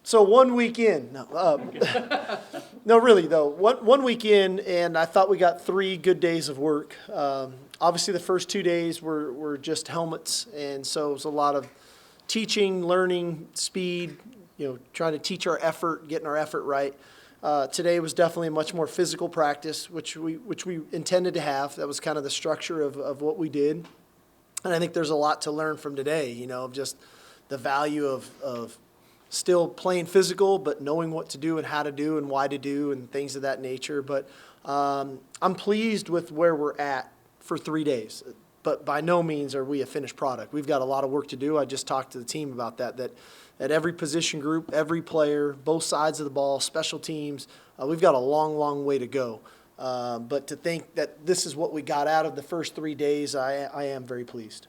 So 1 week in, no, really though, one week in, and I thought we got 3 good days of work. Obviously, the first 2 days were just helmets, and so it was a lot of teaching, learning, speed, trying to teach our effort, getting our effort right. Today was definitely a much more physical practice, which we intended to have. That was kind of the structure of what we did. And I think there's a lot to learn from today, of just the value of still playing physical, but knowing what to do and how to do and why to do and things of that nature. But I'm pleased with where we're at for 3 days. But by no means are we a finished product. We've got a lot of work to do. I just talked to the team about that at every position group, every player, both sides of the ball, special teams, we've got a long, long way to go. But to think that this is what we got out of the first 3 days, I am very pleased.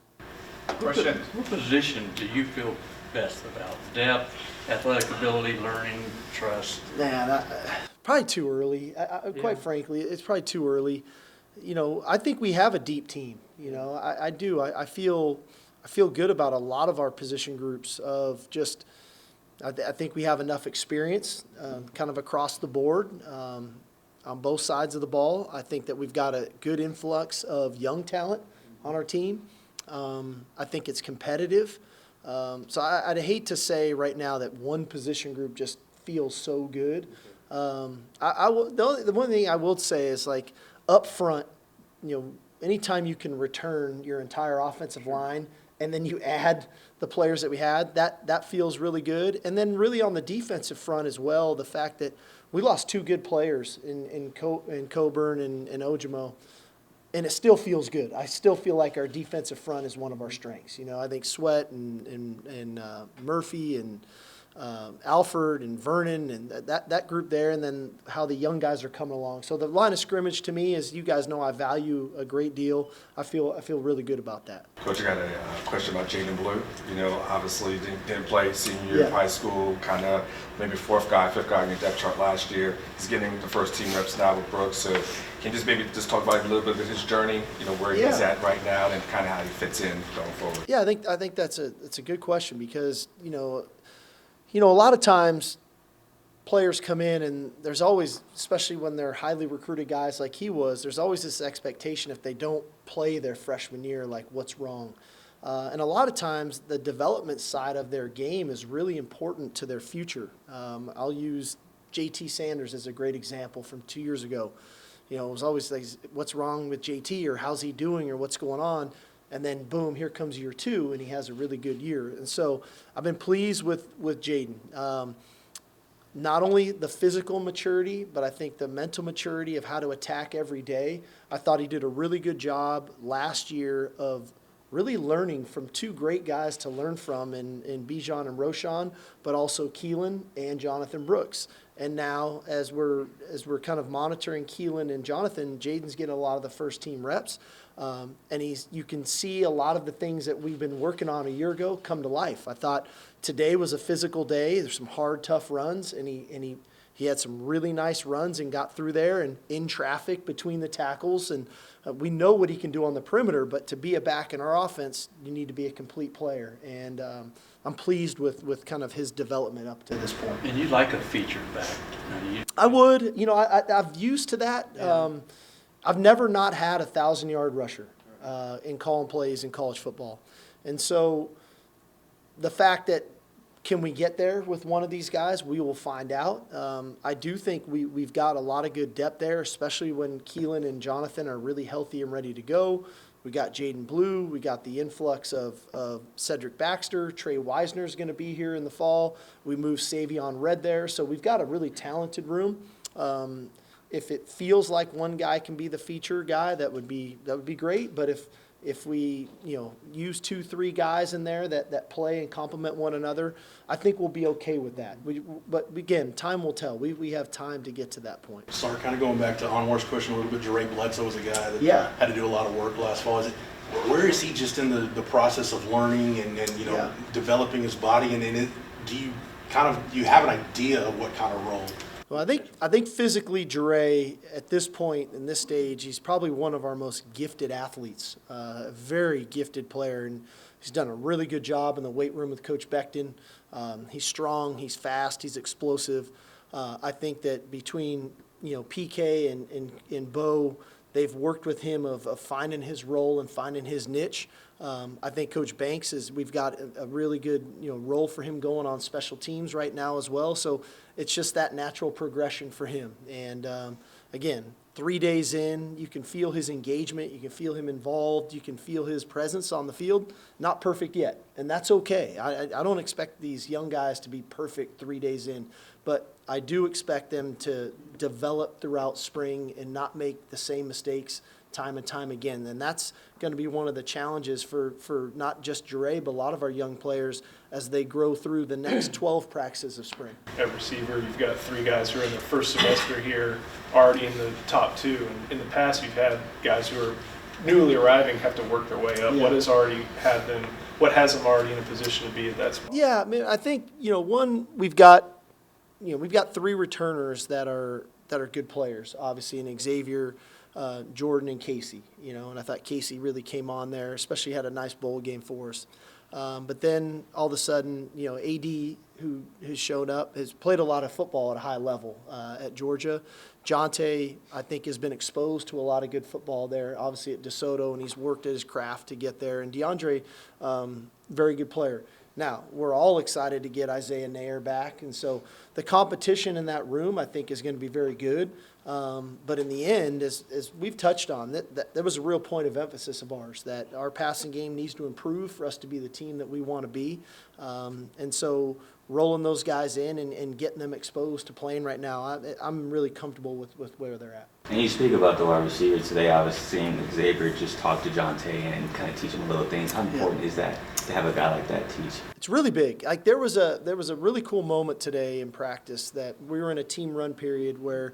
Question. What position do you feel best about? Depth, athletic ability, learning, trust? Probably too early. Quite frankly, it's probably too early. I think we have a deep team. I do. I feel good about a lot of our position groups of just, I think we have enough experience kind of across the board on both sides of the ball. I think that we've got a good influx of young talent on our team. I think it's competitive. So I'd hate to say right now that one position group just feels so good. The one thing I will say is, like, up front, anytime you can return your entire offensive line and then you add the players that we had, that feels really good. And then really on the defensive front as well, the fact that we lost 2 good players in Coburn and Ojimo, and it still feels good. I still feel like our defensive front is one of our strengths. I think Sweat and Murphy and Alford and Vernon and that group there, and then how the young guys are coming along. So the line of scrimmage, to me, as you guys know, I value a great deal. I feel really good about that. Coach, I got a question about Jaden Blue. Obviously didn't play senior year of high school, kind of maybe 4th guy, 5th guy in your depth chart last year. He's getting the first team reps now with Brooks. So can you just talk about a little bit of his journey, where he's at right now and kind of how he fits in going forward? Yeah, I think that's a good question because, a lot of times players come in and there's always, especially when they're highly recruited guys like he was, there's always this expectation if they don't play their freshman year, like, what's wrong? And a lot of times the development side of their game is really important to their future. I'll use JT Sanders as a great example from 2 years ago. It was always like, what's wrong with JT, or how's he doing, or what's going on? And then, boom, here comes year 2, and he has a really good year. And so I've been pleased with Jaden. Not only the physical maturity, but I think the mental maturity of how to attack every day. I thought he did a really good job last year of really learning from 2 great guys to learn from in Bijan and Roshan, but also Keelan and Jonathan Brooks. And now, as we're kind of monitoring Keelan and Jonathan, Jaden's getting a lot of the first team reps. And you can see a lot of the things that we've been working on a year ago come to life. I thought today was a physical day. There's some hard, tough runs, and he had some really nice runs and got through there and in traffic between the tackles. And we know what he can do on the perimeter, but to be a back in our offense, you need to be a complete player. And I'm pleased with kind of his development up to this point. And you like a featured back? I would. I've used to that. Yeah. I've never not had a 1,000-yard rusher in calling plays in college football. And so the fact that can we get there with one of these guys, we will find out. I do think we've got a lot of good depth there, especially when Keelan and Jonathan are really healthy and ready to go. We got Jaden Blue. We got the influx of Cedric Baxter. Trey Wisner is going to be here in the fall. We moved Savion Red there. So we've got a really talented room. If it feels like one guy can be the feature guy, that would be great. But if we use 2-3 guys in there that play and complement one another, I think we'll be okay with that. But again, time will tell. We have time to get to that point. Sorry, kind of going back to Onwar's question a little bit. Jeray Bledsoe was a guy that had to do a lot of work last fall. Where is he just in the process of learning and developing his body? And do you have an idea of what kind of role? Well, I think physically, Jeray, at this point, in this stage, he's probably one of our most gifted athletes, a very gifted player, and he's done a really good job in the weight room with Coach Becton. He's strong, he's fast, he's explosive. I think that between PK and Bo, they've worked with him of finding his role and finding his niche. I think Coach Banks we've got a really good role for him going on special teams right now as well. So it's just that natural progression for him. And again, 3 days in, you can feel his engagement, you can feel him involved, you can feel his presence on the field. Not perfect yet, and that's okay. I don't expect these young guys to be perfect 3 days in, but I do expect them to develop throughout spring and not make the same mistakes time and time again. And that's going to be one of the challenges for not just Jure, but a lot of our young players as they grow through the next 12 practices of spring. At receiver, you've got 3 guys who are in their first semester here, already in the top 2. And in the past, you've had guys who are newly arriving have to work their way up. Yeah. What has them already in a position to be at that spot? Yeah, I mean, I think we've got 3 returners that are good players, obviously, in Xavier, Jordan, and Casey. And I thought Casey really came on there, especially had a nice bowl game for us. But then all of a sudden, AD, who has showed up, has played a lot of football at a high level at Georgia. Jonte, I think, has been exposed to a lot of good football there, obviously at DeSoto, and he's worked at his craft to get there. And DeAndre, very good player. Now, we're all excited to get Isaiah Nair back, and so the competition in that room, I think, is going to be very good. But in the end, as we've touched on, that was a real point of emphasis of ours, that our passing game needs to improve for us to be the team that we want to be. And so rolling those guys in and getting them exposed to playing right now, I'm really comfortable with where they're at. And you speak about the wide receiver today. I was seeing Xavier just talk to Jonte and kind of teach him little things. How important is that to have a guy like that teach? It's really big. Like there was a really cool moment today in practice that we were in a team run period where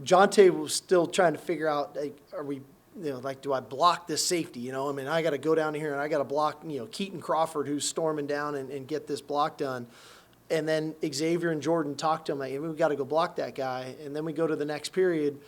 Jonte was still trying to figure out, like, are we, do I block this safety? I mean, I got to go down here and I got to block, Keaton Crawford, who's storming down and get this block done. And then Xavier and Jordan talked to him, like, we got to go block that guy. And then we go to the next period.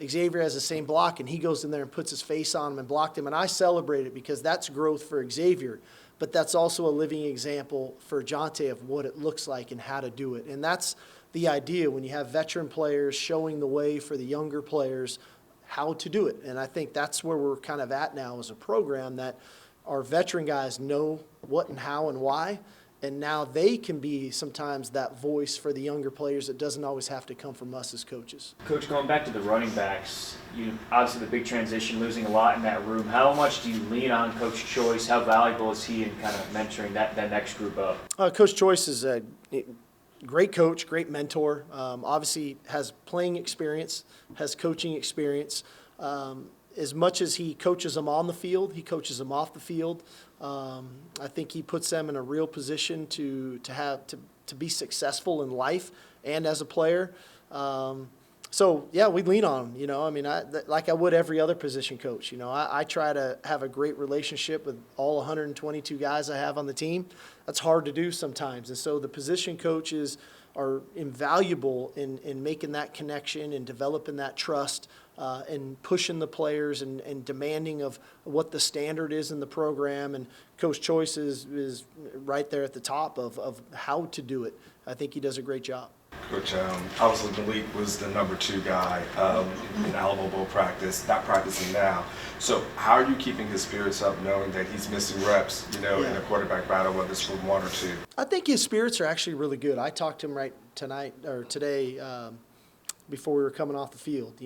Xavier has the same block, and he goes in there and puts his face on him and blocked him. And I celebrate it because that's growth for Xavier. But that's also a living example for Jonte of what it looks like and how to do it. And that's the idea when you have veteran players showing the way for the younger players how to do it. And I think that's where we're kind of at now as a program, that our veteran guys know what and how and why. And now they can be sometimes that voice for the younger players. It doesn't always have to come from us as coaches. Coach, going back to the running backs, obviously the big transition, losing a lot in that room. How much do you lean on Coach Choice? How valuable is he in kind of mentoring that next group up? Coach Choice is a great coach, great mentor. Obviously has playing experience, has coaching experience. As much as he coaches them on the field, he coaches them off the field. I think he puts them in a real position to be successful in life and as a player. So yeah, we lean on him. I mean, like I would every other position coach. I try to have a great relationship with all 122 guys I have on the team. That's hard to do sometimes, and so the position coaches are invaluable in making that connection and developing that trust. And pushing the players and demanding of what the standard is in the program. And Coach Choice is right there at the top of how to do it. I think he does a great job. Coach, obviously Malik was the number 2 guy in Alamo Bowl practice, not practicing now. So how are you keeping his spirits up knowing that he's missing reps, in a quarterback battle, whether it's from 1 or 2? I think his spirits are actually really good. I talked to him today before we were coming off the field.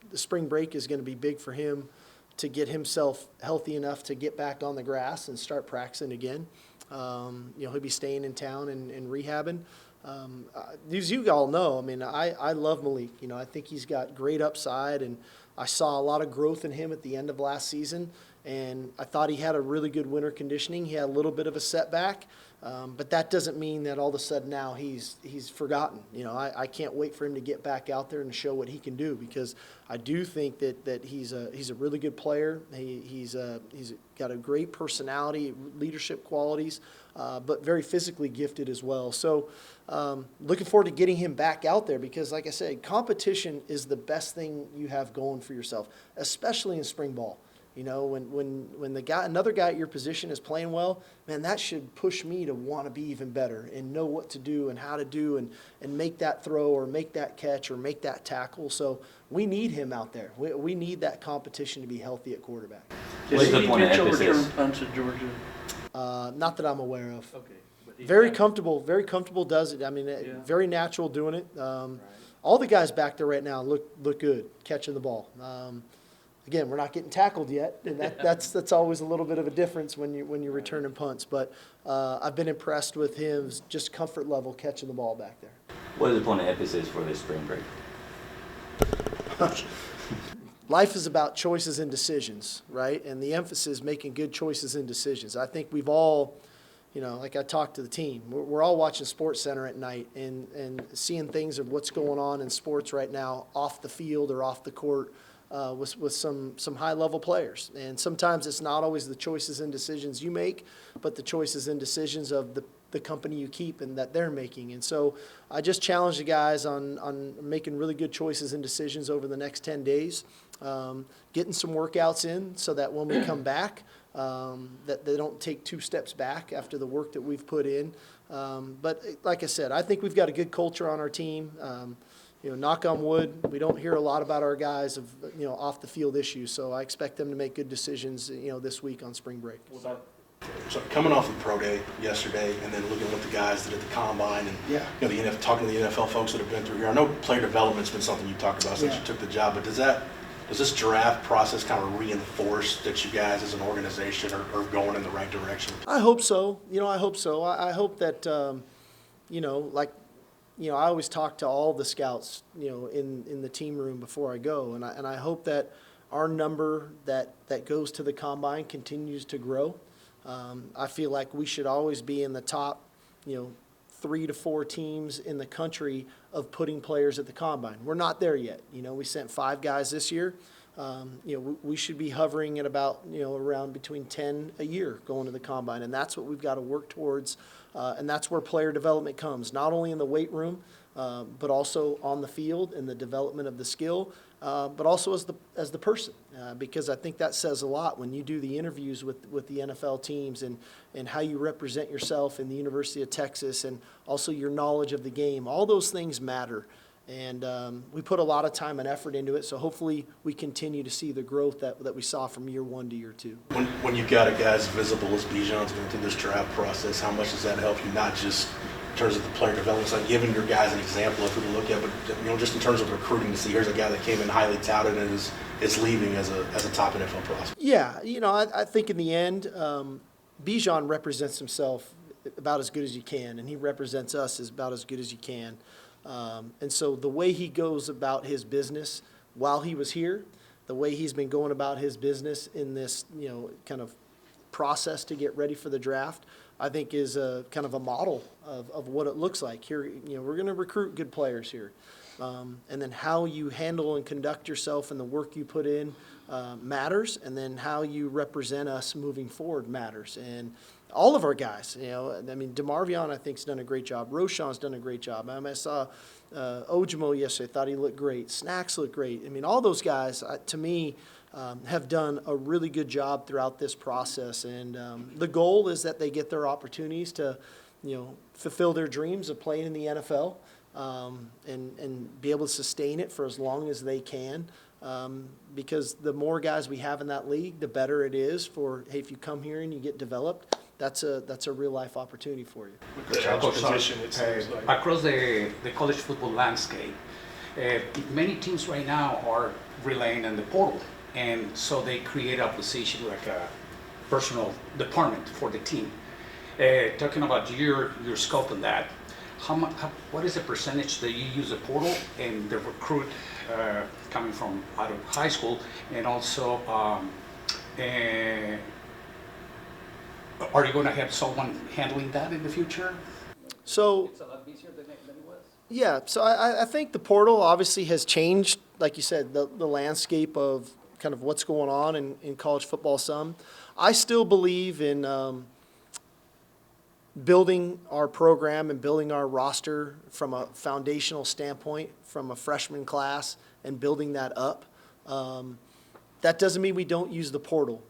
The spring break is going to be big for him to get himself healthy enough to get back on the grass and start practicing again. He'll be staying in town and rehabbing. As you all know, I mean, I love Malik. I think he's got great upside, and I saw a lot of growth in him at the end of last season, and I thought he had a really good winter conditioning. He had a little bit of a setback, but that doesn't mean that all of a sudden now he's forgotten. I can't wait for him to get back out there and show what he can do, because I do think that he's a really good player. He's got a great personality, leadership qualities, but very physically gifted as well. So looking forward to getting him back out there, because like I said, competition is the best thing you have going for yourself, especially in spring ball. You know, when another guy at your position is playing well, man, that should push me to want to be even better and know what to do and how to do and make that throw or make that catch or make that tackle. So we need him out there. We need that competition to be healthy at quarterback. Did What's the Steve point of Mitchell emphasis? return punts at Georgia? Not that I'm aware of. Okay. But he's Very got- comfortable does it. I mean, Yeah. very natural doing it. All the guys back there right now look good catching the ball. Again, we're not getting tackled yet, and that's always a little bit of a difference when you're returning punts. But I've been impressed with his just comfort level catching the ball back there. What is the point of emphasis for this spring break? Life is about choices and decisions, right? And the emphasis is making good choices and decisions. I think we've all, you know, like I talked to the team, we're all watching Sports Center at night and seeing things of what's going on in sports right now off the field or off the court with some high-level players. And sometimes it's not always the choices and decisions you make, but the choices and decisions of the company you keep and that they're making. And so I just challenge the guys on making really good choices and decisions over the next 10 days, getting some workouts in so that when we come back, that they don't take 2 steps back after the work that we've put in. But like I said, I think we've got a good culture on our team. You know, knock on wood, we don't hear a lot about our guys of, you know, off the field issues. So I expect them to make good decisions, you know, this week on spring break. So coming off the pro day yesterday, and then looking at what the guys did at the combine, and Yeah. you know, talking to the NFL folks that have been through here. I know player development's been something you talked about since Yeah. you took the job, but does this draft process kind of reinforce that you guys as an organization are going in the right direction? I hope so. You know, I hope so. I hope that, you know, like, you know, I always talk to all the scouts, you know, in the team room before I go, and I hope that our number that goes to the combine continues to grow. I feel like we should always be in the top, you know, 3 to 4 teams in the country of putting players at the combine. We're not there yet. You know, we sent 5 guys this year. You know, we should be hovering at about, you know, around between 10 a year going to the combine, and that's what we've got to work towards. And that's where player development comes, not only in the weight room, but also on the field in the development of the skill, but also as the person, because I think that says a lot when you do the interviews with the NFL teams and how you represent yourself in the University of Texas and also your knowledge of the game. All those things matter, and we put a lot of time and effort into it, so hopefully we continue to see the growth that we saw from year 1 to year 2. When you've got a guy as visible as Bijan's going through this draft process, how much does that help you, not just in terms of the player development side, giving your guys an example of who to look at, but you know, just in terms of recruiting to see here's a guy that came in highly touted and is leaving as a top NFL prospect? Yeah, you know, I think in the end, Bijan represents himself about as good as you can, and he represents us as about as good as you can. And so the way he goes about his business while he was here, the way he's been going about his business in this, you know, kind of process to get ready for the draft, I think is a kind of a model of what it looks like. Here, you know, we're going to recruit good players here. And then how you handle and conduct yourself and the work you put in matters, and then how you represent us moving forward matters. And all of our guys, you know, I mean, DeMarvion, I think, has done a great job. Roshan's done a great job. I saw Ojimo yesterday, thought he looked great. Snacks looked great. I mean, all those guys, to me, have done a really good job throughout this process. And the goal is that they get their opportunities to, you know, fulfill their dreams of playing in the NFL. And be able to sustain it for as long as they can, because the more guys we have in that league, the better it is for, hey, if you come here and you get developed, that's a real life opportunity for you. With the edge position, it seems like. Across the college football landscape, many teams right now are relying on the portal, and so they create a position like a personal department for the team. Talking about your scope on that, what is the percentage that you use the portal and the recruit coming from out of high school, and also are you going to have someone handling that in the future? So, yeah, so I think the portal obviously has changed, like you said, the landscape of kind of what's going on in college football some. I still believe in building our program and building our roster from a foundational standpoint, from a freshman class, and building that up. That doesn't mean we don't use the portal.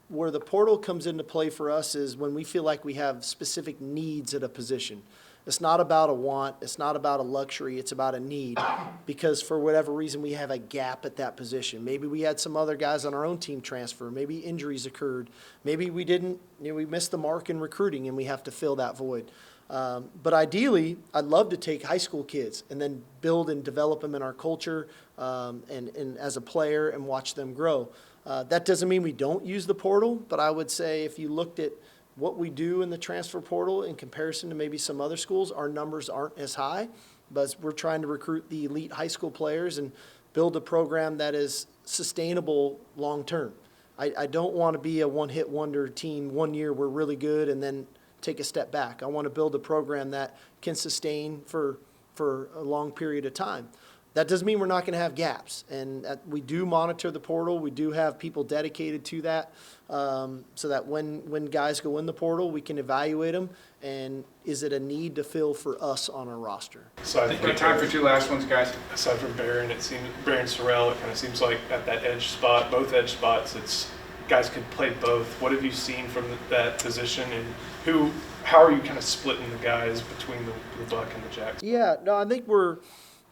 Where the portal comes into play for us is when we feel like we have specific needs at a position. It's not about a want, it's not about a luxury, it's about a need. Because for whatever reason, we have a gap at that position. Maybe we had some other guys on our own team transfer, maybe injuries occurred, maybe we didn't, we missed the mark in recruiting and we have to fill that void. But ideally, I'd love to take high school kids and then build and develop them in our culture and as a player and watch them grow. That doesn't mean we don't use the portal, but I would say if you looked at what we do in the transfer portal in comparison to maybe some other schools, our numbers aren't as high, but we're trying to recruit the elite high school players and build a program that is sustainable long term. I don't want to be a one-hit wonder team. 1 year we're really good and then take a step back. I want to build a program that can sustain for a long period of time. That doesn't mean we're not going to have gaps, and we do monitor the portal. We do have people dedicated to that, so that when guys go in the portal, we can evaluate them, and is it a need to fill for us on our roster? Aside We've got time for two last ones, guys. Aside from Barron, Barron Sorrell, it kind of seems like at that edge spot, both edge spots, it's guys could play both. What have you seen from that position, and how are you kind of splitting the guys between the Buck and the Jacks? Yeah, no, I think we're.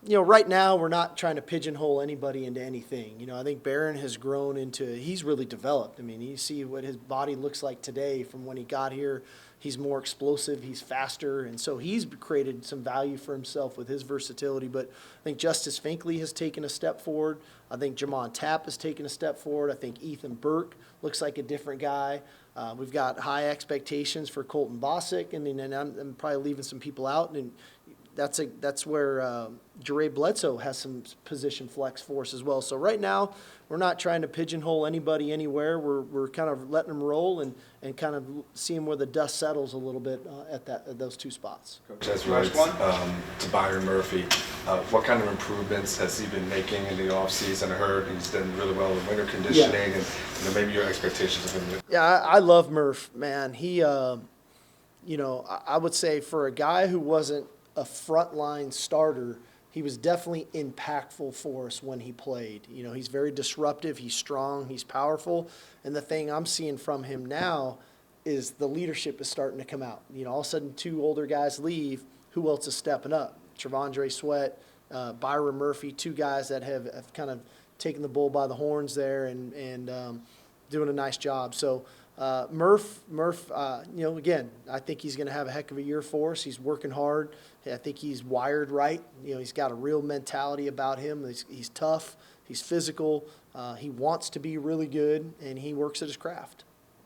Right now we're not trying to pigeonhole anybody into anything. I think Barron has grown he's really developed. I mean, you see what his body looks like today from when he got here. He's more explosive, he's faster, and so he's created some value for himself with his versatility. But I think Justice Finkley has taken a step forward. I think Jamon Tapp has taken a step forward. I think Ethan Burke looks like a different guy. We've got high expectations for Colton Bosick, and I'm probably leaving some people out, and that's where Jere Bledsoe has some position flex for us as well. So right now, we're not trying to pigeonhole anybody anywhere. We're kind of letting them roll and kind of seeing where the dust settles a little bit at those two spots. Coach, as relates to Byron Murphy, what kind of improvements has he been making in the offseason? I heard he's done really well with winter conditioning, and maybe your expectations of him. Yeah, I love Murph, man. He, I would say for a guy who wasn't a frontline starter, he was definitely impactful for us when he played. He's very disruptive, he's strong, he's powerful, and the thing I'm seeing from him now is the leadership is starting to come out. All of a sudden 2 older guys leave, who else is stepping up? Trevondre Sweat, Byron Murphy, 2 guys that have kind of taken the bull by the horns there and doing a nice job. So Murph, again, I think he's going to have a heck of a year for us. He's working hard. I think he's wired right. He's got a real mentality about him. He's tough. He's physical. He wants to be really good, and he works at his craft.